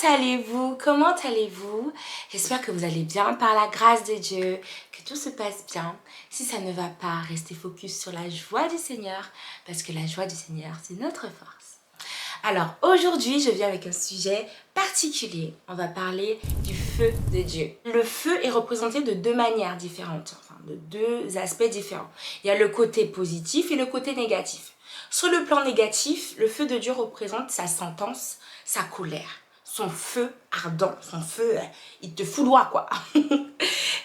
allez-vous? Comment allez-vous? J'espère que vous allez bien par la grâce de Dieu, que tout se passe bien. Si ça ne va pas, restez focus sur la joie du Seigneur, parce que la joie du Seigneur, c'est notre force. Alors aujourd'hui, je viens avec un sujet particulier. On va parler du feu de Dieu. Le feu est représenté de deux manières différentes, enfin de deux aspects différents. Il y a le côté positif et le côté négatif. Sur le plan négatif, le feu de Dieu représente sa sentence, sa colère, son feu ardent, son feu, il te fouloie quoi.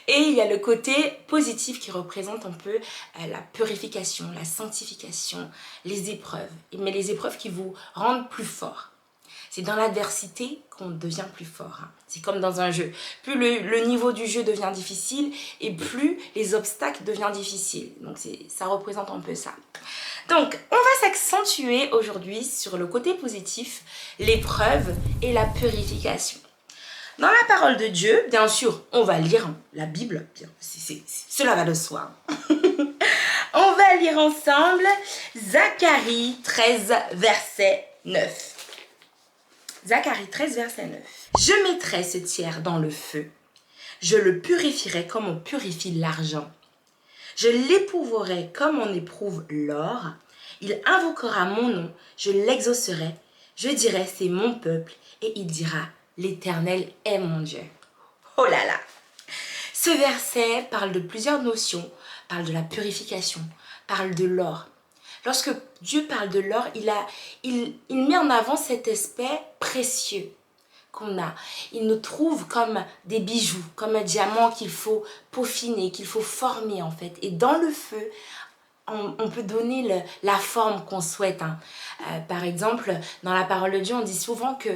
Et il y a le côté positif qui représente un peu la purification, la sanctification, les épreuves. Mais les épreuves qui vous rendent plus fort. C'est dans l'adversité qu'on devient plus fort. C'est comme dans un jeu. Plus le niveau du jeu devient difficile et plus les obstacles deviennent difficiles. Donc ça représente un peu ça. Donc on va s'accentuer aujourd'hui sur le côté positif, l'épreuve et la purification. Dans la parole de Dieu, bien sûr, on va lire la Bible. Cela va de soi. On va lire ensemble Zacharie 13, verset 9. Zacharie 13, verset 9. Je mettrai ce tiers dans le feu. Je le purifierai comme on purifie l'argent. Je l'éprouverai comme on éprouve l'or. Il invoquera mon nom. Je l'exaucerai. Je dirai, c'est mon peuple. Et il dira, l'Éternel est mon Dieu. Oh là là! Ce verset parle de plusieurs notions, parle de la purification, parle de l'or. Lorsque Dieu parle de l'or, il met en avant cet aspect précieux qu'on a. Il nous trouve comme des bijoux, comme un diamant qu'il faut peaufiner, qu'il faut former en fait. Et dans le feu, on peut donner la forme qu'on souhaite. Par exemple, dans la parole de Dieu, on dit souvent que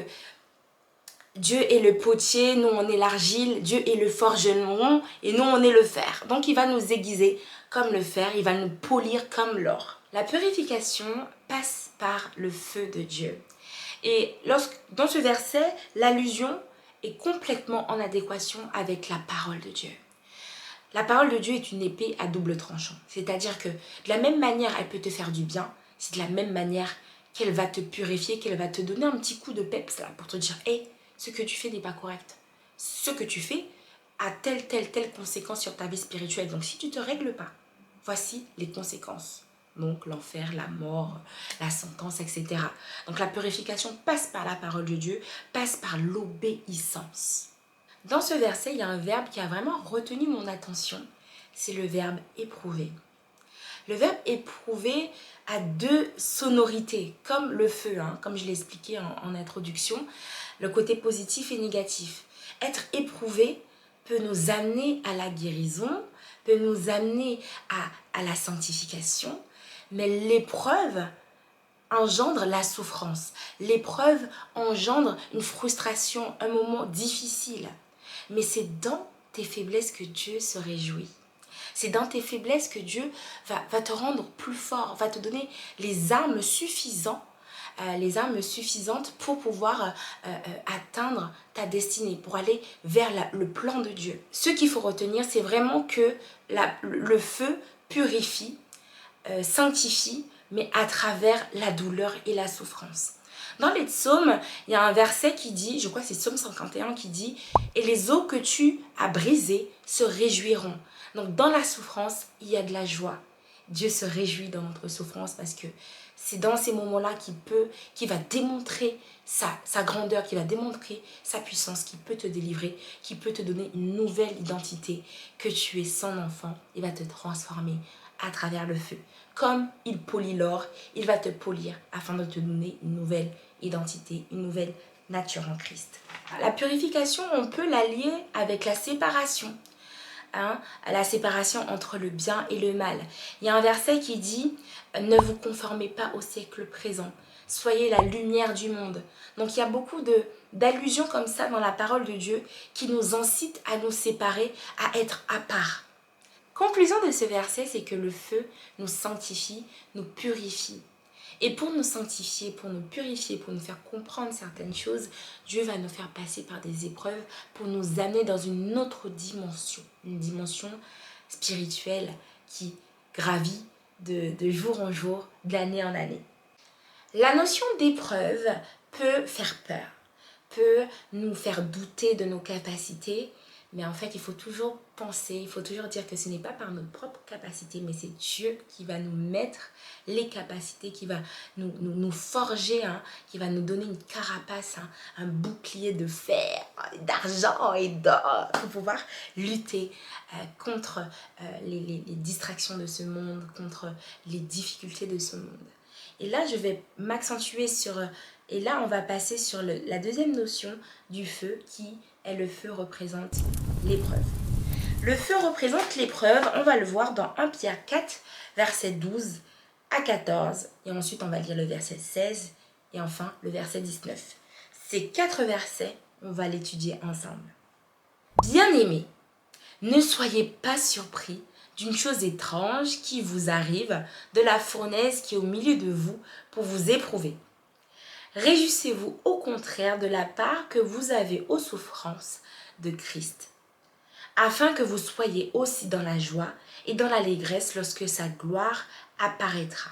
Dieu est le potier, nous on est l'argile, Dieu est le forgeron et nous on est le fer. Donc il va nous aiguiser comme le fer, il va nous polir comme l'or. La purification passe par le feu de Dieu. Et dans ce verset, l'allusion est complètement en adéquation avec la parole de Dieu. La parole de Dieu est une épée à double tranchant. C'est-à-dire que de la même manière, elle peut te faire du bien, c'est de la même manière qu'elle va te purifier, qu'elle va te donner un petit coup de peps là, pour te dire « Hey, ce que tu fais n'est pas correct. Ce que tu fais a telle conséquence sur ta vie spirituelle. Donc si tu ne te règles pas, voici les conséquences. » Donc l'enfer, la mort, la sentence, etc. Donc la purification passe par la parole de Dieu, passe par l'obéissance. Dans ce verset, il y a un verbe qui a vraiment retenu mon attention. C'est le verbe éprouver. Le verbe éprouver a deux sonorités, comme le feu, comme je l'ai expliqué en introduction, le côté positif et négatif. Être éprouvé peut nous amener à la guérison, peut nous amener à la sanctification, mais l'épreuve engendre la souffrance. L'épreuve engendre une frustration, un moment difficile. Mais c'est dans tes faiblesses que Dieu se réjouit. C'est dans tes faiblesses que Dieu va te rendre plus fort, va te donner les armes suffisantes pour pouvoir atteindre ta destinée, pour aller vers le plan de Dieu. Ce qu'il faut retenir, c'est vraiment que le feu purifie, sanctifie, mais à travers la douleur et la souffrance. Dans les psaumes, il y a un verset qui dit, je crois que c'est Psaume 51 qui dit « Et les os que tu as brisés se réjouiront ». Donc dans la souffrance, il y a de la joie. Dieu se réjouit dans notre souffrance parce que c'est dans ces moments-là qu'il va démontrer sa grandeur, qu'il va démontrer sa puissance, qu'il peut te délivrer, qu'il peut te donner une nouvelle identité, que tu es son enfant. Il va te transformer à travers le feu. Comme il polit l'or, il va te polir afin de te donner une nouvelle identité, une nouvelle nature en Christ. La purification, on peut la lier avec la séparation. La séparation entre le bien et le mal. Il y a un verset qui dit « Ne vous conformez pas au siècle présent, soyez la lumière du monde ». Donc il y a beaucoup d'allusions comme ça dans la parole de Dieu qui nous incitent à nous séparer, à être à part. Conclusion de ce verset, c'est que le feu nous sanctifie, nous purifie. Et pour nous sanctifier, pour nous purifier, pour nous faire comprendre certaines choses, Dieu va nous faire passer par des épreuves pour nous amener dans une autre dimension. Une dimension spirituelle qui gravit de jour en jour, d'année en année. La notion d'épreuve peut faire peur, peut nous faire douter de nos capacités. Mais en fait, il faut toujours penser, il faut toujours dire que ce n'est pas par notre propre capacité, mais c'est Dieu qui va nous mettre les capacités, qui va nous forger, hein, qui va nous donner une carapace, hein, un bouclier de fer, d'argent et d'or pour pouvoir lutter contre les distractions de ce monde, contre les difficultés de ce monde. Et là, je vais m'accentuer sur... Et là, on va passer sur la deuxième notion du feu qui est le feu représente l'épreuve. Le feu représente l'épreuve, on va le voir dans 1 Pierre 4, verset 12 à 14. Et ensuite, on va lire le verset 16 et enfin le verset 19. Ces 4 versets, on va l'étudier ensemble. Bien-aimés, ne soyez pas surpris d'une chose étrange qui vous arrive de la fournaise qui est au milieu de vous pour vous éprouver. Réjouissez-vous au contraire de la part que vous avez aux souffrances de Christ, afin que vous soyez aussi dans la joie et dans l'allégresse lorsque sa gloire apparaîtra.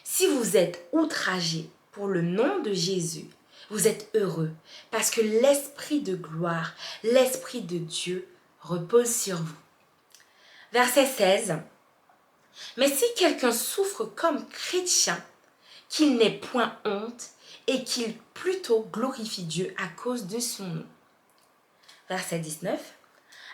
Si vous êtes outragés pour le nom de Jésus, vous êtes heureux parce que l'Esprit de gloire, l'Esprit de Dieu repose sur vous. Verset 16. Mais si quelqu'un souffre comme chrétien, qu'il n'ait point honte et qu'il plutôt glorifie Dieu à cause de son nom. Verset 19.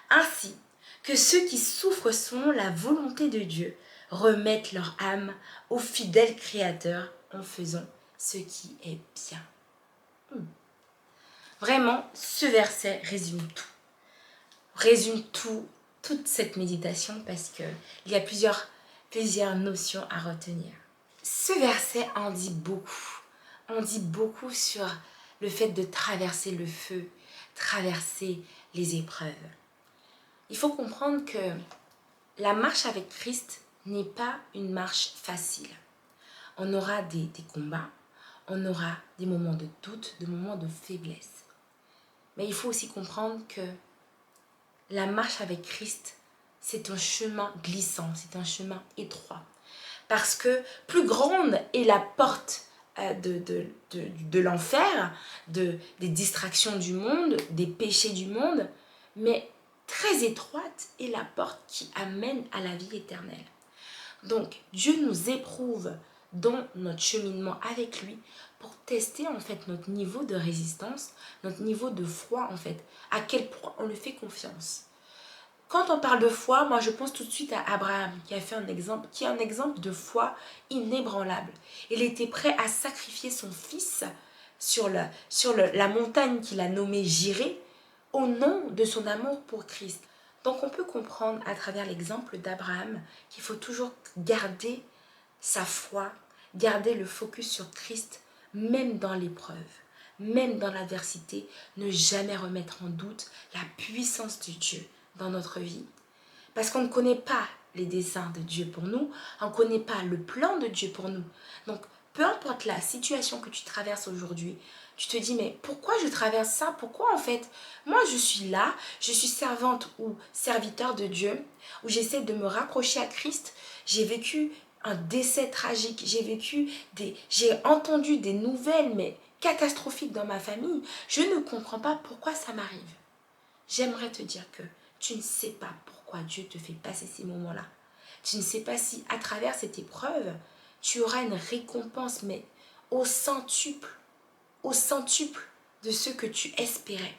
Ainsi que ceux qui souffrent selon la volonté de Dieu remettent leur âme au fidèle Créateur en faisant ce qui est bien. Vraiment, ce verset résume tout. Résume tout, toute cette méditation parce qu'il y a plusieurs notions à retenir. Ce verset en dit beaucoup. On dit beaucoup sur le fait de traverser le feu, traverser les épreuves. Il faut comprendre que la marche avec Christ n'est pas une marche facile. On aura des combats, on aura des moments de doute, des moments de faiblesse. Mais il faut aussi comprendre que la marche avec Christ, c'est un chemin glissant, c'est un chemin étroit. Parce que plus grande est la porte de l'enfer, des distractions du monde, des péchés du monde, mais très étroite est la porte qui amène à la vie éternelle. Donc, Dieu nous éprouve dans notre cheminement avec lui pour tester en fait notre niveau de résistance, notre niveau de foi en fait, à quel point on lui fait confiance. Quand on parle de foi, moi je pense tout de suite à Abraham qui a fait un exemple, qui est un exemple de foi inébranlable. Il était prêt à sacrifier son fils sur la montagne qu'il a nommée Jiré au nom de son amour pour Christ. Donc on peut comprendre à travers l'exemple d'Abraham qu'il faut toujours garder sa foi, garder le focus sur Christ, même dans l'épreuve, même dans l'adversité, ne jamais remettre en doute la puissance de Dieu dans notre vie. Parce qu'on ne connaît pas les desseins de Dieu pour nous, on ne connaît pas le plan de Dieu pour nous. Donc, peu importe la situation que tu traverses aujourd'hui, tu te dis, mais pourquoi je traverse ça? Pourquoi en fait, moi je suis là, je suis servante ou serviteur de Dieu, où j'essaie de me rapprocher à Christ, j'ai vécu un décès tragique, j'ai entendu des nouvelles, mais catastrophiques dans ma famille, je ne comprends pas pourquoi ça m'arrive. J'aimerais te dire que tu ne sais pas pourquoi Dieu te fait passer ces moments-là. Tu ne sais pas si à travers cette épreuve, tu auras une récompense, mais au centuple de ce que tu espérais.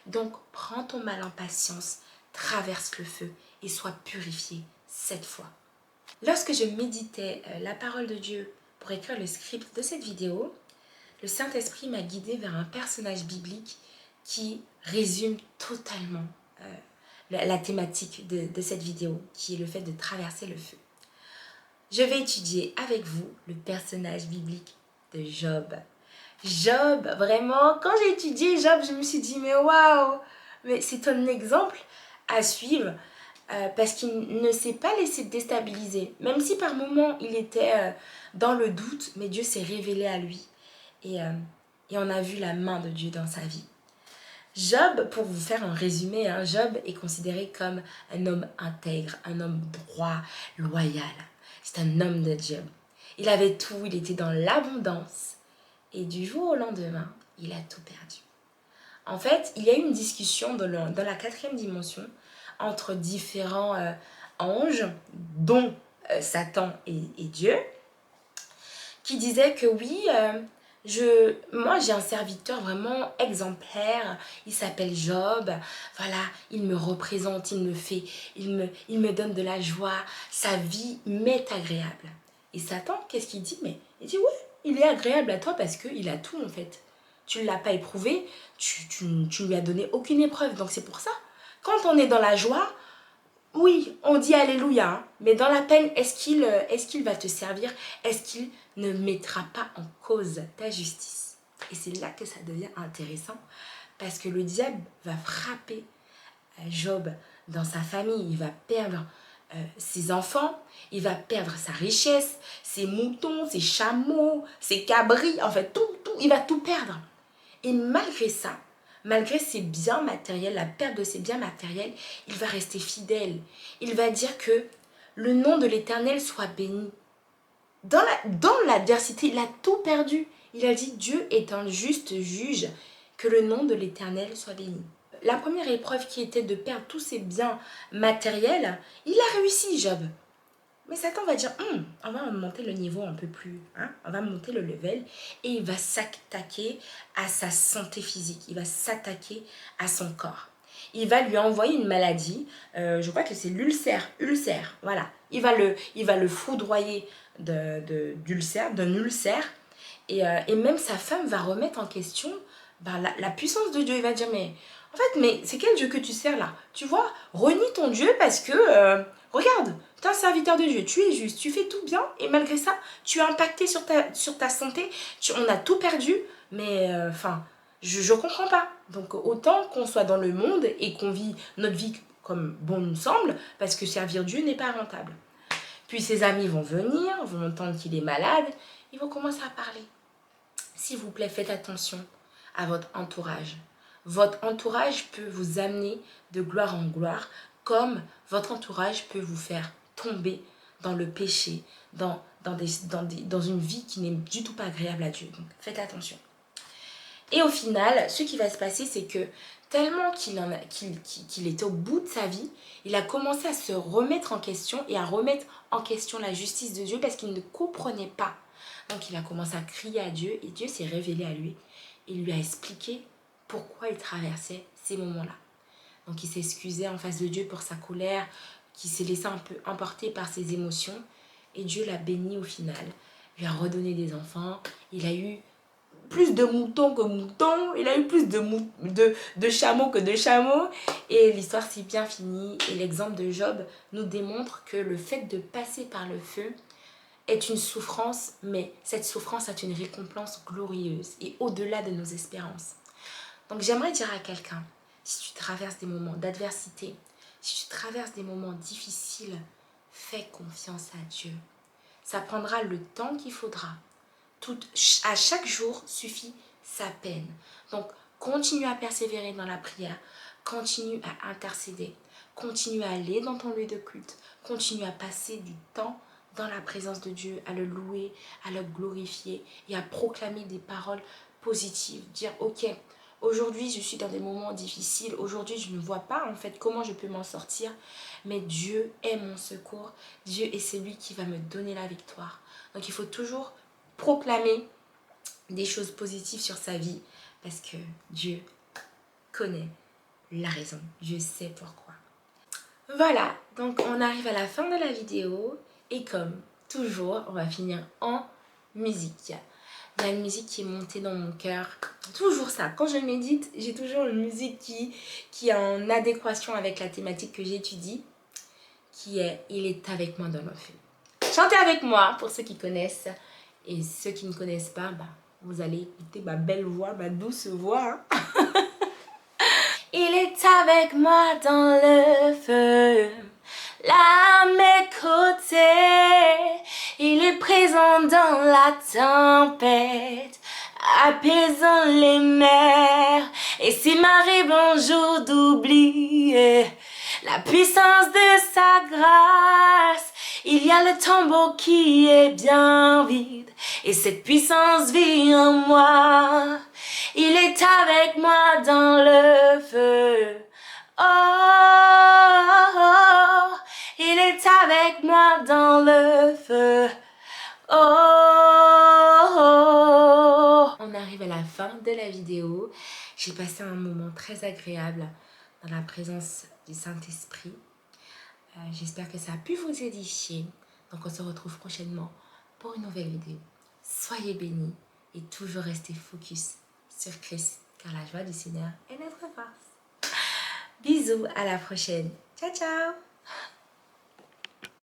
Donc, prends ton mal en patience, traverse le feu et sois purifié cette fois. Lorsque je méditais la parole de Dieu pour écrire le script de cette vidéo, le Saint-Esprit m'a guidée vers un personnage biblique qui résume totalement la thématique de cette vidéo, qui est le fait de traverser le feu. Je vais étudier avec vous le personnage biblique de Job. Job, vraiment, quand j'ai étudié Job, je me suis dit, mais waouh, mais c'est un exemple à suivre parce qu'il ne s'est pas laissé déstabiliser. Même si par moments il était dans le doute, mais Dieu s'est révélé à lui et on a vu la main de Dieu dans sa vie. Job, pour vous faire un résumé, Job est considéré comme un homme intègre, un homme droit, loyal. C'est un homme de Dieu. Il avait tout, il était dans l'abondance. Et du jour au lendemain, il a tout perdu. En fait, il y a eu une discussion dans la quatrième dimension entre différents anges, dont Satan et Dieu, qui disaient que oui, moi j'ai un serviteur vraiment exemplaire, il s'appelle Job, voilà, il me représente, il me donne de la joie, sa vie m'est agréable. Et Satan, qu'est-ce qu'il dit? Mais il dit ouais, il est agréable à toi parce qu'il a tout en fait. Tu ne l'as pas éprouvé, tu lui as donné aucune épreuve, donc c'est pour ça. Quand on est dans la joie, oui, on dit Alléluia, hein, mais dans la peine, est-ce qu'il va te servir? Est-ce qu'il ne mettra pas en cause ta justice? Et c'est là que ça devient intéressant, parce que le diable va frapper Job dans sa famille, il va perdre ses enfants, il va perdre sa richesse, ses moutons, ses chameaux, ses cabris, en fait, il va tout perdre. Et malgré ça, malgré ses biens matériels, la perte de ses biens matériels, il va rester fidèle. Il va dire que le nom de l'Éternel soit béni. Dans l'adversité, il a tout perdu. Il a dit, Dieu est un juste juge, que le nom de l'Éternel soit béni. La première épreuve qui était de perdre tous ses biens matériels, il a réussi, Job. Mais Satan va dire, on va monter le niveau un peu plus, hein, on va monter le level, et il va s'attaquer à sa santé physique, il va s'attaquer à son corps. Il va lui envoyer une maladie, je crois que c'est l'ulcère, voilà. Il va le foudroyer d'un ulcère, et même sa femme va remettre en question la puissance de Dieu. Il va dire, en fait, mais c'est quel Dieu que tu sers là? Tu vois, renie ton Dieu parce que, regarde, tu es un serviteur de Dieu, tu es juste, tu fais tout bien et malgré ça, tu es impacté sur ta santé, on a tout perdu, mais je comprends pas. Donc autant qu'on soit dans le monde et qu'on vit notre vie comme bon nous semble, parce que servir Dieu n'est pas rentable. Puis ses amis vont venir, vont entendre qu'il est malade, ils vont commencer à parler. S'il vous plaît, faites attention à votre entourage. Votre entourage peut vous amener de gloire en gloire, comme votre entourage peut vous faire tomber dans le péché, dans une vie qui n'est du tout pas agréable à Dieu. Donc faites attention. Et au final, ce qui va se passer, c'est que tellement qu'il était au bout de sa vie, il a commencé à se remettre en question et à remettre en question la justice de Dieu parce qu'il ne comprenait pas. Donc il a commencé à crier à Dieu et Dieu s'est révélé à lui. Il lui a expliqué pourquoi il traversait ces moments-là. Donc il s'est excusé en face de Dieu pour sa colère, qui s'est laissé un peu emporter par ses émotions. Et Dieu l'a béni au final. Il lui a redonné des enfants. Il a eu plus de moutons que moutons. Il a eu plus de chameaux que de chameaux. Et l'histoire s'est bien finie. Et l'exemple de Job nous démontre que le fait de passer par le feu est une souffrance, mais cette souffrance a une récompense glorieuse et au-delà de nos espérances. Donc j'aimerais dire à quelqu'un, si tu traverses des moments d'adversité, si tu traverses des moments difficiles, fais confiance à Dieu. Ça prendra le temps qu'il faudra. À chaque jour suffit sa peine. Donc continue à persévérer dans la prière, continue à intercéder, continue à aller dans ton lieu de culte, continue à passer du temps dans la présence de Dieu, à le louer, à le glorifier et à proclamer des paroles positives. Dire ok, aujourd'hui je suis dans des moments difficiles, aujourd'hui je ne vois pas en fait comment je peux m'en sortir, mais Dieu est mon secours, Dieu est celui qui va me donner la victoire. Donc il faut toujours proclamer des choses positives sur sa vie parce que Dieu connaît la raison, Dieu sait pourquoi. Voilà, donc on arrive à la fin de la vidéo et comme toujours, on va finir en musique. Il y a une musique qui est montée dans mon cœur. Toujours ça. Quand je médite, j'ai toujours une musique qui est en adéquation avec la thématique que j'étudie, qui est « Il est avec moi dans le feu ». Chantez avec moi pour ceux qui connaissent. Et ceux qui ne connaissent pas, vous allez écouter ma belle voix, ma douce voix. Hein. Il est avec moi dans le feu, là à mes côtés. Il est présent dans la tempête, apaisant les mers. Et s'il m'arrive un jour d'oublier la puissance de sa grâce, il y a le tombeau qui est bien vide et cette puissance vit en moi. Il est avec moi dans le feu. Oh, oh, oh, il est avec moi dans le feu. Oh, oh. On arrive à la fin de la vidéo. J'ai passé un moment très agréable dans la présence du Saint-Esprit. J'espère que ça a pu vous édifier. Donc on se retrouve prochainement pour une nouvelle vidéo. Soyez bénis et toujours restez focus sur Christ, car la joie du Seigneur est notre force. Bisous, à la prochaine. Ciao, ciao.